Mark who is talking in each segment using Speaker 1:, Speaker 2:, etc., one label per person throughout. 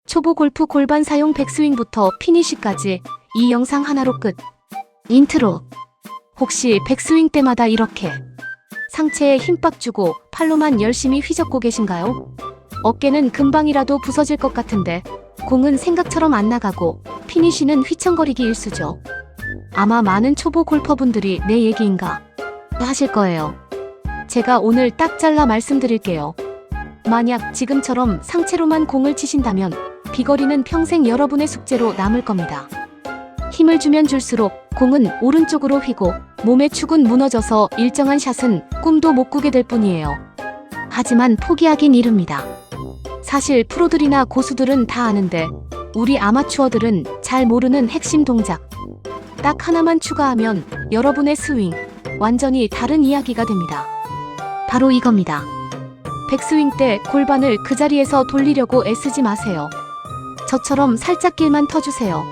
Speaker 1: 초보 골프 골반 사용 백스윙부터 피니쉬까지 이 영상 하나로 끝. 인트로. 혹시 백스윙 때마다 이렇게 상체에 힘빡 주고 팔로만 열심히 휘젓고 계신가요? 어깨는 금방이라도 부서질 것 같은데 공은 생각처럼 안 나가고 피니쉬는 휘청거리기 일쑤죠. 아마 많은 초보 골퍼분들이 내 얘기인가 하실 거예요. 제가 오늘 딱 잘라 말씀드릴게요. 만약 지금처럼 상체로만 공을 치신다면 비거리는 평생 여러분의 숙제로 남을 겁니다. 힘을 주면 줄수록 공은 오른쪽으로 휘고 몸의 축은 무너져서 일정한 샷은 꿈도 못 꾸게 될 뿐이에요. 하지만 포기하긴 이릅니다. 사실 프로들이나 고수들은 다 아는데 우리 아마추어들은 잘 모르는 핵심 동작. 딱 하나만 추가하면 여러분의 스윙, 완전히 다른 이야기가 됩니다. 바로 이겁니다. 백스윙 때 골반을 그 자리에서 돌리려고 애쓰지 마세요. 저처럼 살짝 길만 터주세요.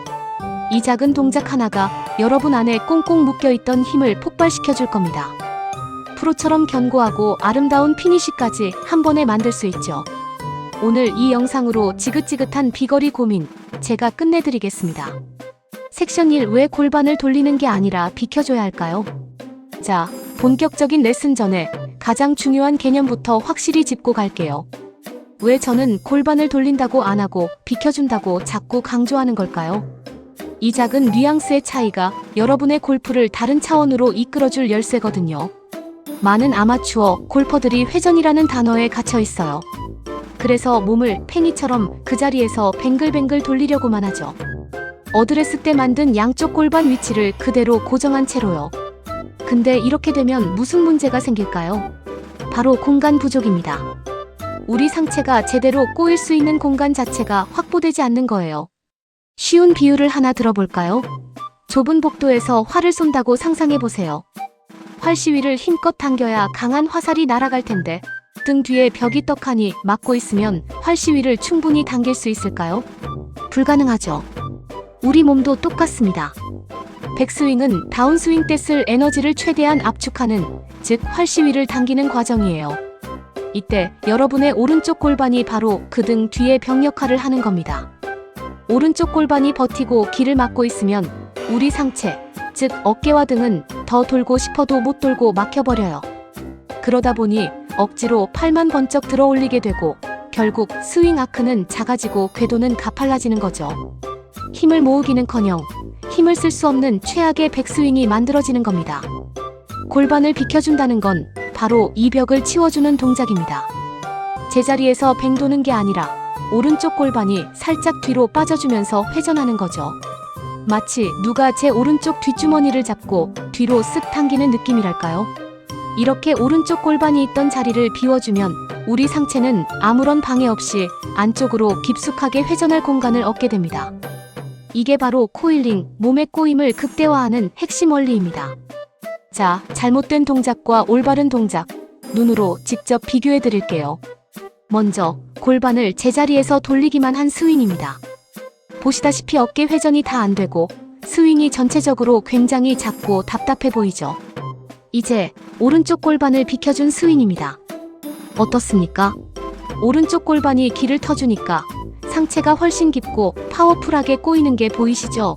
Speaker 1: 이 작은 동작 하나가 여러분 안에 꽁꽁 묶여있던 힘을 폭발시켜 줄 겁니다. 프로처럼 견고하고 아름다운 피니쉬까지 한 번에 만들 수 있죠. 오늘 이 영상으로 지긋지긋한 비거리 고민 제가 끝내드리겠습니다. 섹션 1 왜 골반을 돌리는 게 아니라 비켜줘야 할까요? 자, 본격적인 레슨 전에 가장 중요한 개념부터 확실히 짚고 갈게요. 왜 저는 골반을 돌린다고 안 하고 비켜준다고 자꾸 강조하는 걸까요? 이 작은 뉘앙스의 차이가 여러분의 골프를 다른 차원으로 이끌어줄 열쇠거든요. 많은 아마추어 골퍼들이 회전이라는 단어에 갇혀 있어요. 그래서 몸을 팽이처럼 그 자리에서 뱅글뱅글 돌리려고만 하죠. 어드레스 때 만든 양쪽 골반 위치를 그대로 고정한 채로요. 근데 이렇게 되면 무슨 문제가 생길까요? 바로 공간 부족입니다. 우리 상체가 제대로 꼬일 수 있는 공간 자체가 확보되지 않는 거예요. 쉬운 비유를 하나 들어볼까요? 좁은 복도에서 활을 쏜다고 상상해보세요. 활 시위를 힘껏 당겨야 강한 화살이 날아갈 텐데 등 뒤에 벽이 떡하니 막고 있으면 활 시위를 충분히 당길 수 있을까요? 불가능하죠. 우리 몸도 똑같습니다. 백스윙은 다운스윙 때 쓸 에너지를 최대한 압축하는, 즉 활 시위를 당기는 과정이에요. 이때 여러분의 오른쪽 골반이 바로 그 등 뒤의 벽 역할을 하는 겁니다. 오른쪽 골반이 버티고 길을 막고 있으면 우리 상체, 즉 어깨와 등은 더 돌고 싶어도 못 돌고 막혀버려요. 그러다 보니 억지로 팔만 번쩍 들어 올리게 되고 결국 스윙 아크는 작아지고 궤도는 가팔라지는 거죠. 힘을 모으기는커녕 힘을 쓸 수 없는 최악의 백스윙이 만들어지는 겁니다. 골반을 비켜준다는 건 바로 이 벽을 치워주는 동작입니다. 제자리에서 뱅 도는 게 아니라 오른쪽 골반이 살짝 뒤로 빠져주면서 회전하는 거죠. 마치 누가 제 오른쪽 뒷주머니를 잡고 뒤로 쓱 당기는 느낌이랄까요? 이렇게 오른쪽 골반이 있던 자리를 비워주면 우리 상체는 아무런 방해 없이 안쪽으로 깊숙하게 회전할 공간을 얻게 됩니다. 이게 바로 코일링, 몸의 꼬임을 극대화하는 핵심 원리입니다. 자, 잘못된 동작과 올바른 동작, 눈으로 직접 비교해 드릴게요. 먼저 골반을 제자리에서 돌리기만 한 스윙입니다. 보시다시피 어깨 회전이 다 안 되고 스윙이 전체적으로 굉장히 작고 답답해 보이죠. 이제 오른쪽 골반을 비켜준 스윙입니다. 어떻습니까? 오른쪽 골반이 길을 터주니까 상체가 훨씬 깊고 파워풀하게 꼬이는 게 보이시죠?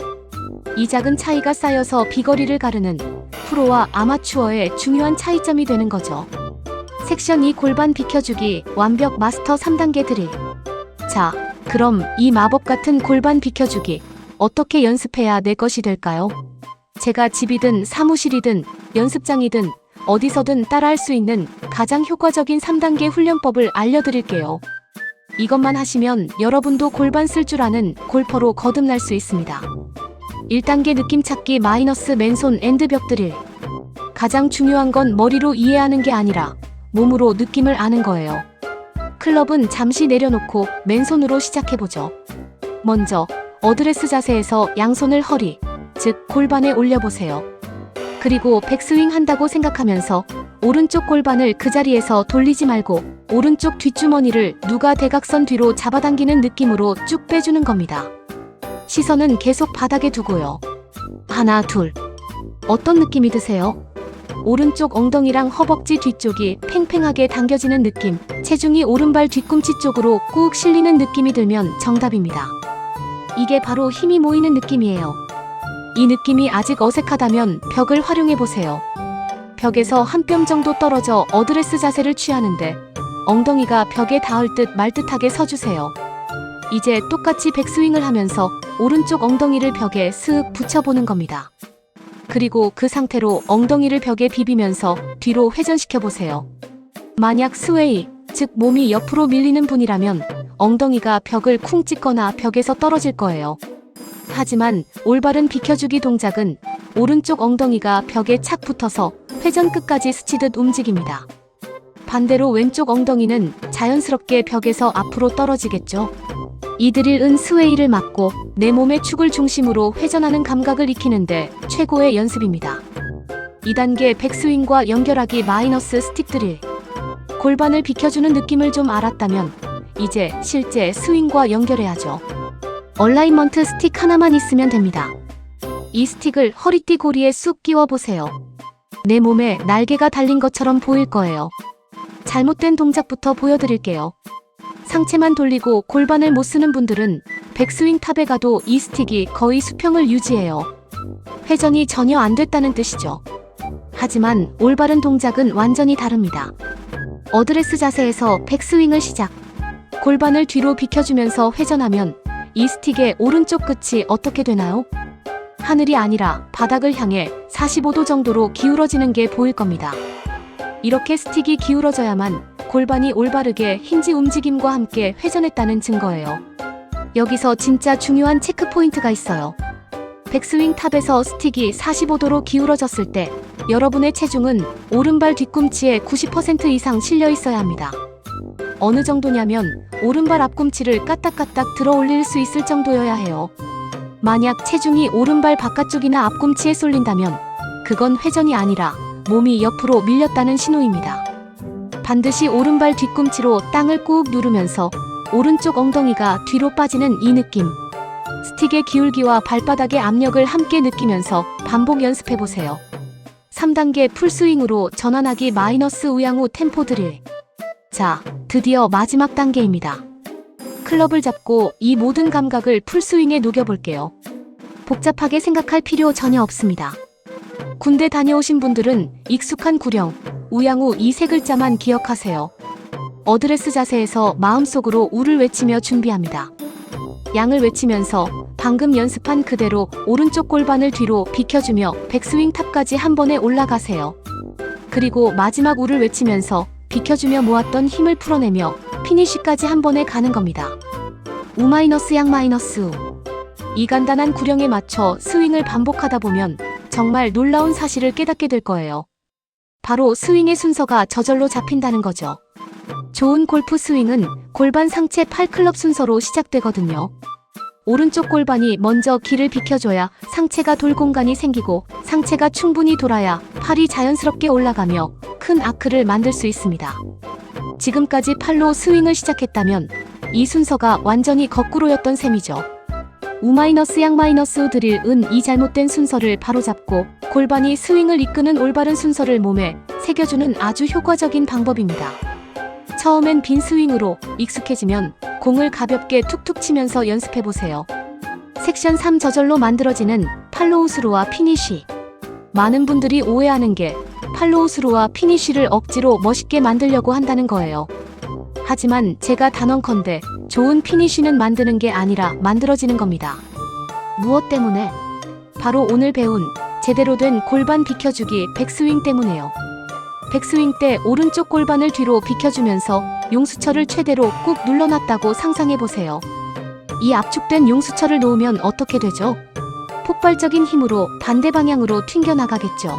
Speaker 1: 이 작은 차이가 쌓여서 비거리를 가르는 프로와 아마추어의 중요한 차이점이 되는 거죠. 섹션 2 골반 비켜주기 완벽 마스터 3단계 드릴. 자, 그럼 이 마법 같은 골반 비켜주기 어떻게 연습해야 내 것이 될까요? 제가 집이든 사무실이든 연습장이든 어디서든 따라할 수 있는 가장 효과적인 3단계 훈련법을 알려드릴게요. 이것만 하시면 여러분도 골반 쓸 줄 아는 골퍼로 거듭날 수 있습니다. 1단계 느낌 찾기 마이너스 맨손 앤드 벽 드릴. 가장 중요한 건 머리로 이해하는 게 아니라 몸으로 느낌을 아는 거예요. 클럽은 잠시 내려놓고 맨손으로 시작해보죠. 먼저 어드레스 자세에서 양손을 허리, 즉 골반에 올려보세요. 그리고 백스윙 한다고 생각하면서 오른쪽 골반을 그 자리에서 돌리지 말고 오른쪽 뒷주머니를 누가 대각선 뒤로 잡아당기는 느낌으로 쭉 빼주는 겁니다. 시선은 계속 바닥에 두고요. 하나, 둘. 어떤 느낌이 드세요? 오른쪽 엉덩이랑 허벅지 뒤쪽이 팽팽하게 당겨지는 느낌, 체중이 오른발 뒤꿈치 쪽으로 꾹 실리는 느낌이 들면 정답입니다. 이게 바로 힘이 모이는 느낌이에요. 이 느낌이 아직 어색하다면 벽을 활용해보세요. 벽에서 한 뼘 정도 떨어져 어드레스 자세를 취하는데 엉덩이가 벽에 닿을 듯 말 듯하게 서주세요. 이제 똑같이 백스윙을 하면서 오른쪽 엉덩이를 벽에 슥 붙여보는 겁니다. 그리고 그 상태로 엉덩이를 벽에 비비면서 뒤로 회전시켜보세요. 만약 스웨이, 즉 몸이 옆으로 밀리는 분이라면 엉덩이가 벽을 쿵 찍거나 벽에서 떨어질 거예요. 하지만 올바른 비켜주기 동작은 오른쪽 엉덩이가 벽에 착 붙어서 회전 끝까지 스치듯 움직입니다. 반대로 왼쪽 엉덩이는 자연스럽게 벽에서 앞으로 떨어지겠죠. 이 드릴은 스웨이를 막고 내 몸의 축을 중심으로 회전하는 감각을 익히는데 최고의 연습입니다. 2단계 백스윙과 연결하기 마이너스 스틱 드릴. 골반을 비켜주는 느낌을 좀 알았다면 이제 실제 스윙과 연결해야죠. 얼라이먼트 스틱 하나만 있으면 됩니다. 이 스틱을 허리띠 고리에 쑥 끼워보세요. 내 몸에 날개가 달린 것처럼 보일 거예요. 잘못된 동작부터 보여드릴게요. 상체만 돌리고 골반을 못 쓰는 분들은 백스윙 탑에 가도 이 스틱이 거의 수평을 유지해요. 회전이 전혀 안 됐다는 뜻이죠. 하지만 올바른 동작은 완전히 다릅니다. 어드레스 자세에서 백스윙을 시작. 골반을 뒤로 비켜주면서 회전하면 이 스틱의 오른쪽 끝이 어떻게 되나요? 하늘이 아니라 바닥을 향해 45도 정도로 기울어지는 게 보일 겁니다. 이렇게 스틱이 기울어져야만 골반이 올바르게 힌지 움직임과 함께 회전했다는 증거예요. 여기서 진짜 중요한 체크 포인트가 있어요. 백스윙 탑에서 스틱이 45도로 기울어졌을 때 여러분의 체중은 오른발 뒤꿈치에 90% 이상 실려 있어야 합니다. 어느 정도냐면 오른발 앞꿈치를 까딱까딱 들어 올릴 수 있을 정도여야 해요. 만약 체중이 오른발 바깥쪽이나 앞꿈치에 쏠린다면 그건 회전이 아니라 몸이 옆으로 밀렸다는 신호입니다. 반드시 오른발 뒤꿈치로 땅을 꾹 누르면서 오른쪽 엉덩이가 뒤로 빠지는 이 느낌. 스틱의 기울기와 발바닥의 압력을 함께 느끼면서 반복 연습해보세요. 3단계 풀스윙으로 전환하기 마이너스 우양우 템포 드릴. 자, 드디어 마지막 단계입니다. 클럽을 잡고 이 모든 감각을 풀스윙에 녹여볼게요. 복잡하게 생각할 필요 전혀 없습니다. 군대 다녀오신 분들은 익숙한 구령, 우양우 이 세 글자만 기억하세요. 어드레스 자세에서 마음속으로 우를 외치며 준비합니다. 양을 외치면서 방금 연습한 그대로 오른쪽 골반을 뒤로 비켜주며 백스윙 탑까지 한 번에 올라가세요. 그리고 마지막 우를 외치면서 비켜주며 모았던 힘을 풀어내며 피니쉬까지 한 번에 가는 겁니다. 우 마이너스 양 마이너스 우. 이 간단한 구령에 맞춰 스윙을 반복하다 보면 정말 놀라운 사실을 깨닫게 될 거예요. 바로 스윙의 순서가 저절로 잡힌다는 거죠. 좋은 골프 스윙은 골반 상체 팔 클럽 순서로 시작되거든요. 오른쪽 골반이 먼저 길을 비켜줘야 상체가 돌 공간이 생기고 상체가 충분히 돌아야 팔이 자연스럽게 올라가며 큰 아크를 만들 수 있습니다. 지금까지 팔로 스윙을 시작했다면 이 순서가 완전히 거꾸로였던 셈이죠. 우 마이너스 양 마이너스 우 드릴은 이 잘못된 순서를 바로잡고 골반이 스윙을 이끄는 올바른 순서를 몸에 새겨주는 아주 효과적인 방법입니다. 처음엔 빈 스윙으로 익숙해지면 공을 가볍게 툭툭 치면서 연습해보세요. 섹션 3 저절로 만들어지는 팔로우 스루와 피니쉬. 많은 분들이 오해하는 게 팔로우 스루와 피니쉬를 억지로 멋있게 만들려고 한다는 거예요. 하지만 제가 단언컨대 좋은 피니쉬는 만드는 게 아니라 만들어지는 겁니다. 무엇 때문에? 바로 오늘 배운 제대로 된 골반 비켜주기 백스윙 때문에요. 백스윙 때 오른쪽 골반을 뒤로 비켜주면서 용수철을 최대로 꾹 눌러놨다고 상상해보세요. 이 압축된 용수철을 놓으면 어떻게 되죠? 폭발적인 힘으로 반대 방향으로 튕겨나가겠죠.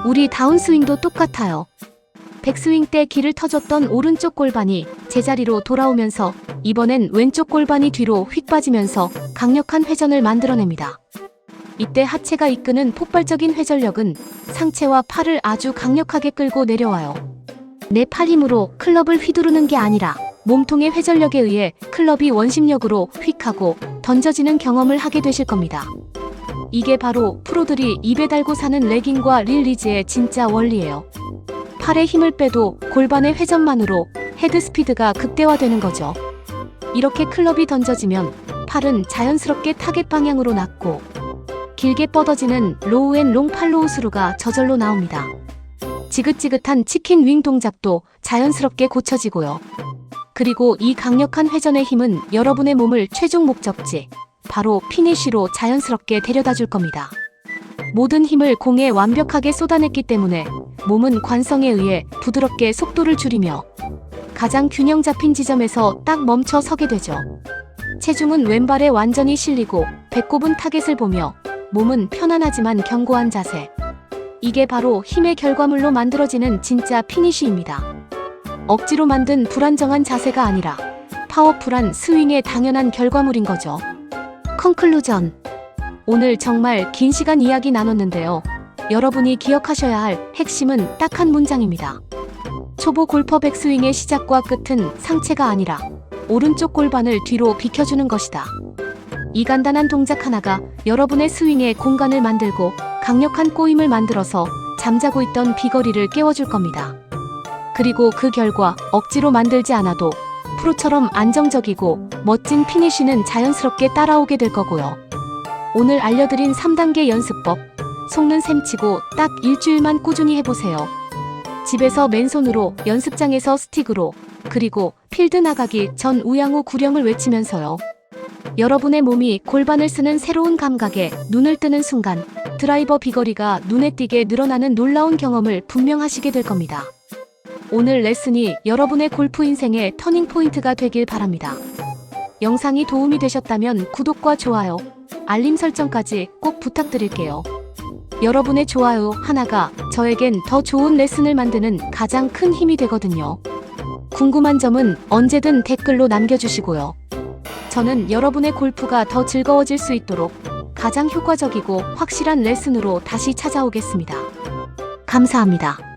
Speaker 1: 우리 다운스윙도 똑같아요. 백스윙 때 기를 터줬던 오른쪽 골반이 제자리로 돌아오면서 이번엔 왼쪽 골반이 뒤로 휙 빠지면서 강력한 회전을 만들어냅니다. 이때 하체가 이끄는 폭발적인 회전력은 상체와 팔을 아주 강력하게 끌고 내려와요. 내 팔 힘으로 클럽을 휘두르는 게 아니라 몸통의 회전력에 의해 클럽이 원심력으로 휙 하고 던져지는 경험을 하게 되실 겁니다. 이게 바로 프로들이 입에 달고 사는 레깅과 릴리즈의 진짜 원리예요. 팔에 힘을 빼도 골반의 회전만으로 헤드 스피드가 극대화되는 거죠. 이렇게 클럽이 던져지면 팔은 자연스럽게 타겟 방향으로 낮고 길게 뻗어지는 로우 앤 롱 팔로우 스루가 저절로 나옵니다. 지긋지긋한 치킨 윙 동작도 자연스럽게 고쳐지고요. 그리고 이 강력한 회전의 힘은 여러분의 몸을 최종 목적지, 바로 피니쉬로 자연스럽게 데려다 줄 겁니다. 모든 힘을 공에 완벽하게 쏟아냈기 때문에 몸은 관성에 의해 부드럽게 속도를 줄이며 가장 균형 잡힌 지점에서 딱 멈춰 서게 되죠. 체중은 왼발에 완전히 실리고 배꼽은 타겟을 보며 몸은 편안하지만 견고한 자세. 이게 바로 힘의 결과물로 만들어지는 진짜 피니쉬입니다. 억지로 만든 불안정한 자세가 아니라 파워풀한 스윙의 당연한 결과물인 거죠. 컨클루전. 오늘 정말 긴 시간 이야기 나눴는데요. 여러분이 기억하셔야 할 핵심은 딱 한 문장입니다. 초보 골퍼 백스윙의 시작과 끝은 상체가 아니라 오른쪽 골반을 뒤로 비켜주는 것이다. 이 간단한 동작 하나가 여러분의 스윙에 공간을 만들고 강력한 꼬임을 만들어서 잠자고 있던 비거리를 깨워줄 겁니다. 그리고 그 결과 억지로 만들지 않아도 프로처럼 안정적이고 멋진 피니쉬는 자연스럽게 따라오게 될 거고요. 오늘 알려드린 3단계 연습법, 속는 셈치고 딱 일주일만 꾸준히 해보세요. 집에서 맨손으로, 연습장에서 스틱으로, 그리고 필드 나가기 전 우양우 구령을 외치면서요. 여러분의 몸이 골반을 쓰는 새로운 감각에 눈을 뜨는 순간 드라이버 비거리가 눈에 띄게 늘어나는 놀라운 경험을 분명하시게 될 겁니다. 오늘 레슨이 여러분의 골프 인생의 터닝 포인트가 되길 바랍니다. 영상이 도움이 되셨다면 구독과 좋아요, 알림 설정까지 꼭 부탁드릴게요. 여러분의 좋아요 하나가 저에겐 더 좋은 레슨을 만드는 가장 큰 힘이 되거든요. 궁금한 점은 언제든 댓글로 남겨주시고요. 저는 여러분의 골프가 더 즐거워질 수 있도록 가장 효과적이고 확실한 레슨으로 다시 찾아오겠습니다. 감사합니다.